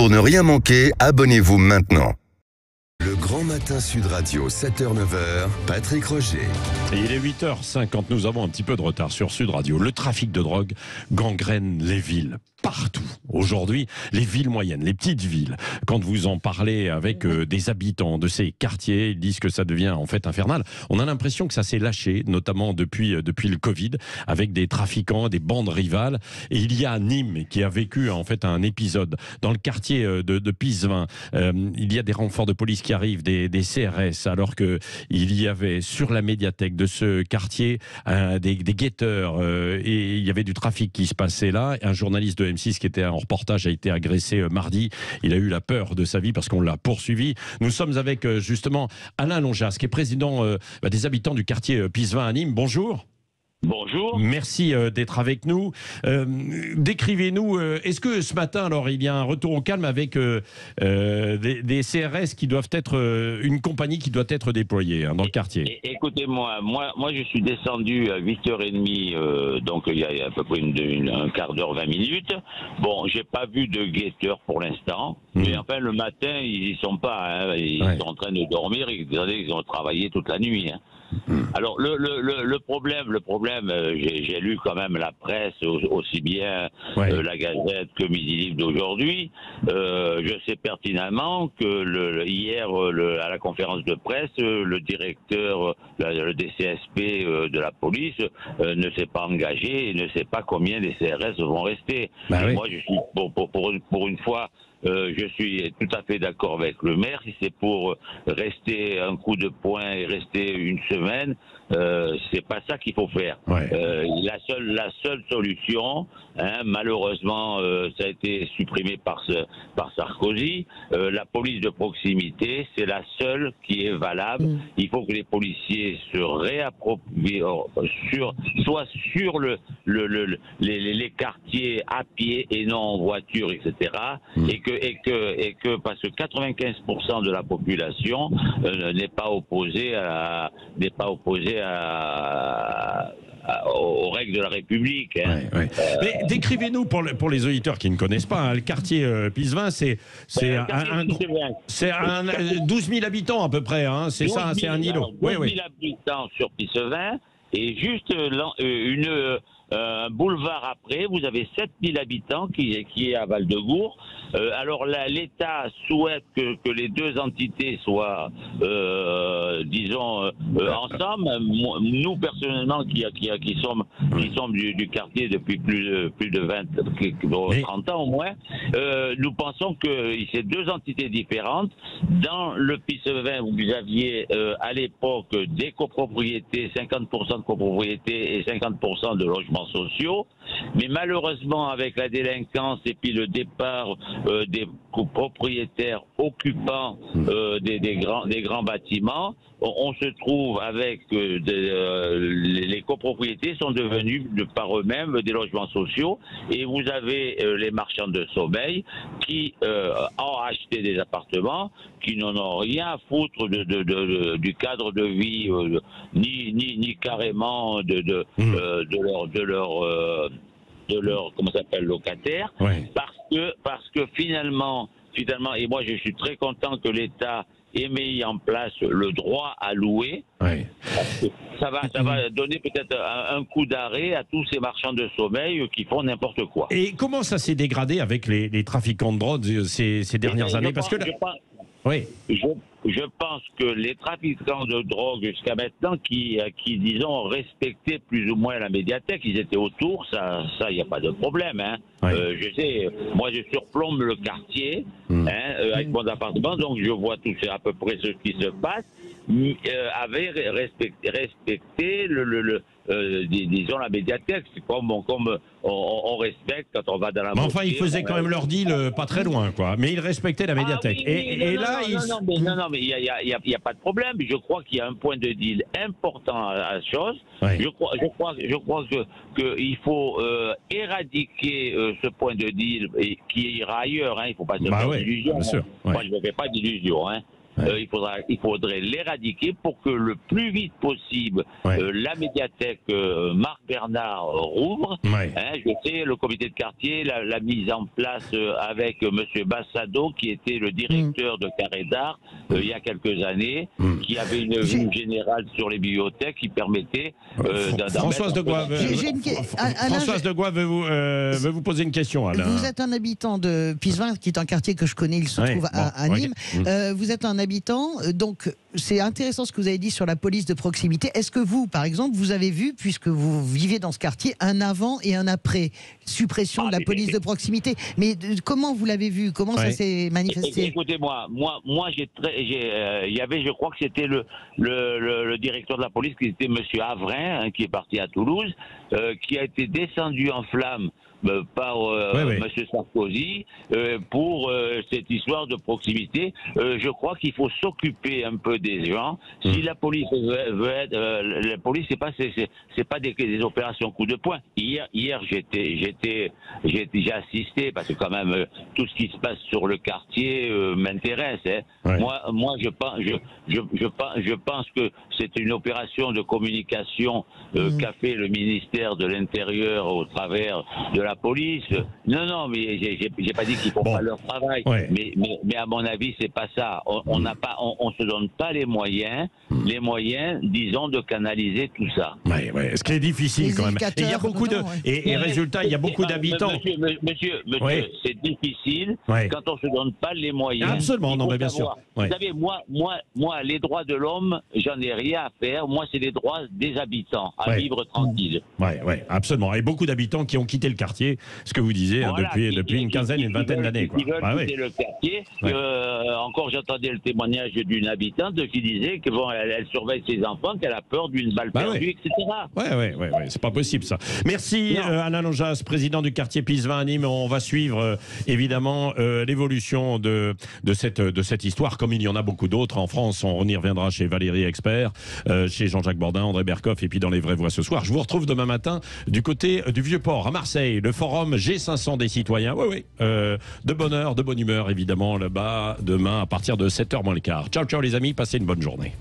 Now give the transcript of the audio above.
Pour ne rien manquer, abonnez-vous maintenant. Le Grand Matin Sud Radio, 7h-9h, Patrick Roger. Et il est 8h50, nous avons un petit peu de retard sur Sud Radio. Le trafic de drogue gangrène les villes, partout. Aujourd'hui, les villes moyennes, les petites villes. Quand vous en parlez avec des habitants de ces quartiers, ils disent que ça devient en fait infernal. On a l'impression que ça s'est lâché, notamment depuis le Covid, avec des trafiquants, des bandes rivales. Et il y a Nîmes qui a vécu en fait un épisode dans le quartier de Pisevin. Il y a des renforts de police qui arrivent, des CRS, alors qu'il y avait sur la médiathèque de ce quartier des guetteurs et il y avait du trafic qui se passait là. Un journaliste de M6 qui était en reportage a été agressé mardi. Il a eu la peur de sa vie parce qu'on l'a poursuivi. Nous sommes avec justement Alain Longas, qui est président des habitants du quartier Pisevin à Nîmes. Bonjour. Bonjour. Merci d'être avec nous. Décrivez-nous, est-ce que ce matin, alors, il y a un retour au calme avec des CRS qui doivent être, une compagnie qui doit être déployée dans le quartier? Écoutez-moi, moi je suis descendu à 8h30, donc il y a à peu près un quart d'heure, 20 minutes. Bon, j'ai pas vu de guetteurs pour l'instant, mais enfin le matin, ils y sont pas, hein, ils sont en train de dormir, ils ont travaillé toute la nuit. Hein. Alors le problème, j'ai lu quand même la presse, aussi bien la Gazette que Midi Libre d'aujourd'hui. Je sais pertinemment que hier à la conférence de presse, le directeur, le DCSP de la police ne s'est pas engagé et ne sait pas combien les CRS vont rester. Moi, je suis pour une fois. Je suis tout à fait d'accord avec le maire. Si c'est pour rester un coup de poing et rester une semaine, c'est pas ça qu'il faut faire. La seule solution, hein, malheureusement, ça a été supprimé par Sarkozy. La police de proximité, c'est la seule qui est valable. Il faut que les policiers se réapproprient soit sur les quartiers à pied et non en voiture, etc. Et que parce que 95% de la population n'est pas opposée aux règles de la République. Hein. Mais décrivez-nous pour les auditeurs qui ne connaissent pas, hein, le quartier Pisevin, c'est 12 000 habitants à peu près, hein, c'est ça, c'est un îlot. 12 000 habitants sur Pisevin et juste un boulevard après, vous avez 7 000 habitants qui est à Val-de-Gour. Alors l'État souhaite que les deux entités soient, disons, ensemble. Nous personnellement, qui sommes du quartier depuis plus de 30 ans au moins, nous pensons que ces deux entités différentes. Dans le Pisevin, vous aviez à l'époque des copropriétés, 50% de copropriétés et 50% de logements sociaux, mais malheureusement avec la délinquance et puis le départ des propriétaires occupants des grands bâtiments, on se trouve avec les copropriétés sont devenues par eux-mêmes des logements sociaux et vous avez les marchands de sommeil qui ont acheté des appartements qui n'en ont rien à foutre du cadre de vie ni carrément de leur comment s'appelle locataire parce que finalement et moi je suis très content que l'État ait mis en place le droit à louer. Parce que ça va donner peut-être un coup d'arrêt à tous ces marchands de sommeil qui font n'importe quoi. Et comment ça s'est dégradé avec les trafiquants de drogue ces dernières années? Parce que je pense que les trafiquants de drogue jusqu'à maintenant qui disons ont respecté plus ou moins la médiathèque, ils étaient autour, ça il n'y a pas de problème. Hein. Je sais, moi je surplombe le quartier avec mon appartement, donc je vois tout à peu près ce qui se passe. Avait respecté disons la médiathèque, c'est comme on respecte quand on va dans la mosquée. Enfin, il faisait quand même leur deal pas très loin, quoi. Mais il respectait la médiathèque. Non, mais il y a pas de problème. Je crois qu'il y a un point de deal important à la chose. Je crois que il faut éradiquer ce point de deal qui ira ailleurs. Hein. Il faut pas se faire d'illusions. Bien sûr. Moi, je ne me fais pas d'illusions. Hein. il faudrait l'éradiquer pour que le plus vite possible la médiathèque Marc Bernard rouvre. Je sais, le comité de quartier, la mise en place avec Monsieur Bassado, qui était le directeur de Carré d'Art il y a quelques années, qui avait une vue générale sur les bibliothèques qui permettait Françoise de Gois veut vous poser une question, Alain. Vous êtes un habitant de Pisevin, qui est un quartier que je connais, il se trouve à Nîmes. Vous êtes un habitant, donc c'est intéressant ce que vous avez dit sur la police de proximité. Est-ce que vous, par exemple, vous avez vu, puisque vous vivez dans ce quartier, un avant et un après suppression de la police de proximité? Mais comment vous l'avez vu? Comment ça s'est manifesté? Écoutez-moi, moi il y avait, je crois que c'était le directeur de la police, qui était Monsieur Avrin, qui est parti à Toulouse, qui a été descendu en flammes par Monsieur Sarkozy pour cette histoire de proximité. Je crois qu'il faut s'occuper un peu des gens. Si la police veut être, la police c'est pas des opérations coup de poing. Hier j'ai assisté, parce que quand même tout ce qui se passe sur le quartier m'intéresse. Moi je pense que c'est une opération de communication qu'a fait le ministère de l'Intérieur au travers de la police. Non, mais j'ai pas dit qu'ils font pas leur travail. Mais à mon avis, c'est pas ça. On se donne pas les moyens, disons, de canaliser tout ça. Ce qui est difficile quand même. Et il y a beaucoup résultat, il y a beaucoup d'habitants. Monsieur, c'est difficile quand on se donne pas les moyens. Absolument, non, mais bien sûr. Vous savez, moi, les droits de l'homme, j'en ai rien à faire. Moi, c'est les droits des habitants à vivre tranquille. Absolument. Et beaucoup d'habitants qui ont quitté le quartier, ce que vous disiez, depuis une quinzaine, une vingtaine d'années. Ils veulent quitter le quartier. Encore, j'entendais le témoignage d'une habitante qui disait que elle surveille ses enfants, qu'elle a peur d'une balle perdue, etc. C'est pas possible ça. Merci Alain Lonjas, président du quartier Pisevin à Nîmes. On va suivre évidemment l'évolution de cette histoire, comme il y en a beaucoup d'autres en France. On y reviendra chez Valérie Expert, chez Jean-Jacques Bourdin, André Berkoff, et puis dans les vraies voix ce soir. Je vous retrouve demain matin du côté du Vieux-Port à Marseille, le forum G500 des citoyens. De bonne heure, de bonne humeur évidemment là-bas demain à partir de 7h moins le quart. Ciao les amis, passez une bonne journée.